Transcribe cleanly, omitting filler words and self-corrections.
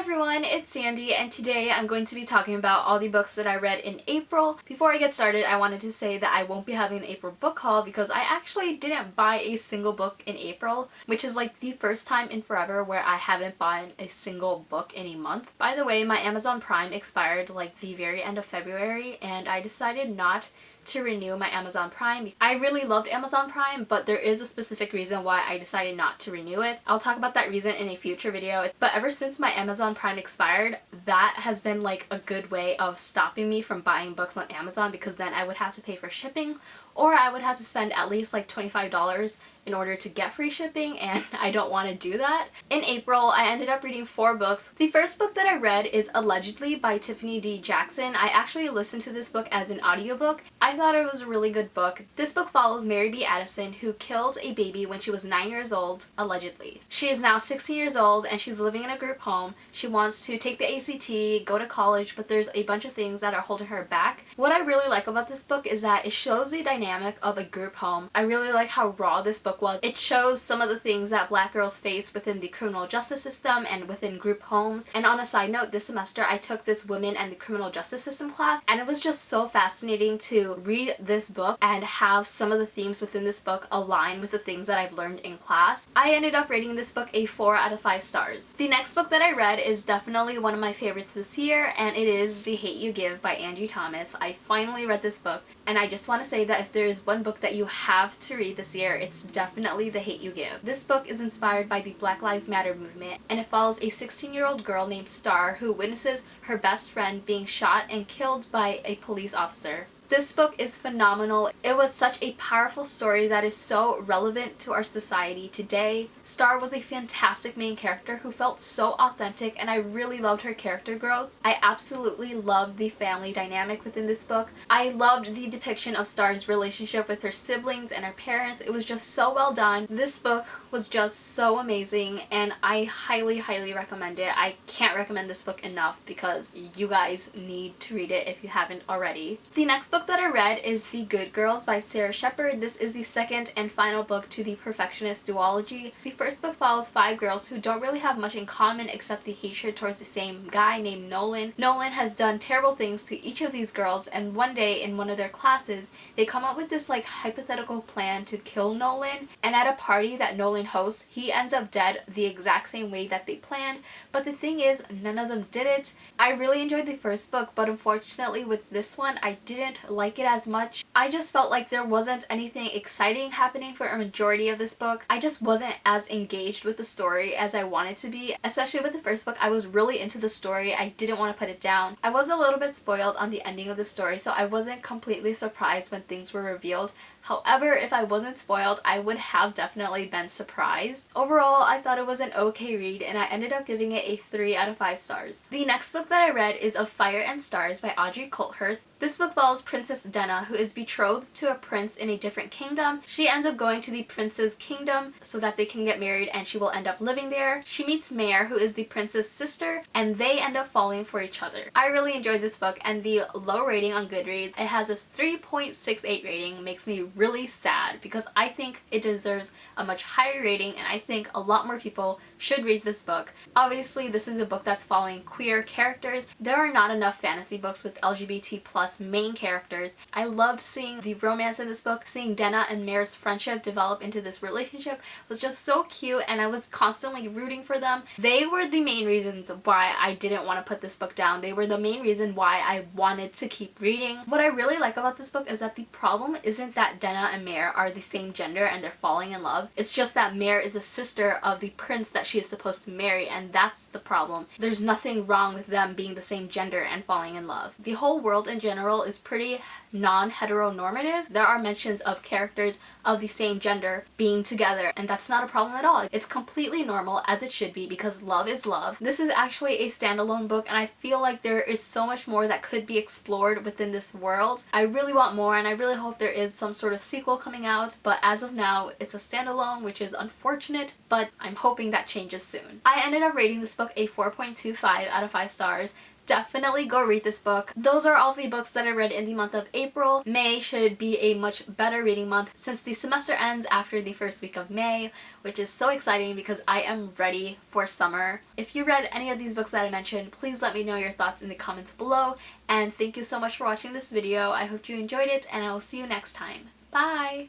everyone, it's Sandy, and today I'm going to be talking about all the books that I read in April. Before I get started, I wanted to say that I won't be having an April book haul because I actually didn't buy a single book in April, which is like the first time in forever where I haven't bought a single book in a month. By the way, my Amazon Prime expired like the very end of February, and I decided not to renew my Amazon Prime. I really loved Amazon Prime, but there is a specific reason why I decided not to renew it. I'll talk about that reason in a future video. But ever since my Amazon Prime expired, that has been like a good way of stopping me from buying books on Amazon, because then I would have to pay for shipping, or I would have to spend at least like $25 in order to get free shipping, and I don't want to do that. In April, I ended up reading 4 books. The first book that I read is Allegedly by Tiffany D. Jackson. I actually listened to this book as an audiobook. I thought it was a really good book. This book follows Mary B. Addison, who killed a baby when she was 9 years old, allegedly. She is now 16 years old and she's living in a group home. She wants to take the ACT, go to college, but there's a bunch of things that are holding her back. What I really like about this book is that it shows the dynamic of a group home. I really like how raw this book was. It shows some of the things that Black girls face within the criminal justice system and within group homes. And on a side note, this semester I took this Women and the Criminal Justice System class, and it was just so fascinating to read this book and have some of the themes within this book align with the things that I've learned in class. I ended up rating this book a 4 out of 5 stars. The next book that I read is definitely one of my favorites this year, and it is The Hate U Give by Angie Thomas. I finally read this book, and I just want to say that if there is one book that you have to read this year, it's definitely The Hate U Give. This book is inspired by the Black Lives Matter movement, and it follows a 16-year-old girl named Star who witnesses her best friend being shot and killed by a police officer. This book is phenomenal. It was such a powerful story that is so relevant to our society today. Star was a fantastic main character who felt so authentic, and I really loved her character growth. I absolutely loved the family dynamic within this book. I loved the depiction of Star's relationship with her siblings and her parents. It was just so well done. This book was just so amazing, and I highly recommend it. I can't recommend this book enough because you guys need to read it if you haven't already. The next book that I read is The Good Girls by Sarah Shepard. This is the second and final book to the Perfectionist duology. The first book follows 5 girls who don't really have much in common except the hatred towards the same guy named Nolan. Nolan has done terrible things to each of these girls, and one day in one of their classes they come up with this like hypothetical plan to kill Nolan, and at a party that Nolan hosts, he ends up dead the exact same way that they planned. But the thing is, none of them did it. I really enjoyed the first book, but unfortunately with this one I didn't like it as much. I just felt like there wasn't anything exciting happening for a majority of this book. I just wasn't as engaged with the story as I wanted to be. Especially with the first book, I was really into the story. I didn't want to put it down. I was a little bit spoiled on the ending of the story, so I wasn't completely surprised when things were revealed. However, if I wasn't spoiled, I would have definitely been surprised. Overall, I thought it was an okay read, and I ended up giving it a 3 out of 5 stars. The next book that I read is Of Fire and Stars by Audrey Coulthurst. This book follows Princess Donna, who is betrothed to a prince in a different kingdom. She ends up going to the prince's kingdom so that they can get married, and she will end up living there. She meets Mare, who is the prince's sister, and they end up falling for each other. I really enjoyed this book, and the low rating on Goodreads, it has a 3.68 rating, makes me really sad because I think it deserves a much higher rating, and I think a lot more people should read this book. Obviously, this is a book that's following queer characters. There are not enough fantasy books with LGBT plus main characters. I loved seeing the romance in this book. Seeing Donna and Mare's friendship develop into this relationship was just so cute, and I was constantly rooting for them. They were the main reasons why I didn't want to put this book down. They were the main reason why I wanted to keep reading. What I really like about this book is that the problem isn't that Donna and Mare are the same gender and they're falling in love. It's just that Mare is a sister of the prince that she is supposed to marry, and that's the problem. There's nothing wrong with them being the same gender and falling in love. The whole world in general is pretty non-heteronormative. There are mentions of characters of the same gender being together, and that's not a problem at all. It's completely normal, as it should be, because love is love. This is actually a standalone book, and I feel like there is so much more that could be explored within this world. I really want more, and I really hope there is some sort of sequel coming out, but as of now it's a standalone, which is unfortunate, but I'm hoping that changes soon. I ended up rating this book a 4.25 out of 5 stars. definitely go read this book. Those are all the books that I read in the month of April. May should be a much better reading month since the semester ends after the first week of May, which is so exciting because I am ready for summer. If you read any of these books that I mentioned, please let me know your thoughts in the comments below, and thank you so much for watching this video. I hope you enjoyed it, and I will see you next time. Bye!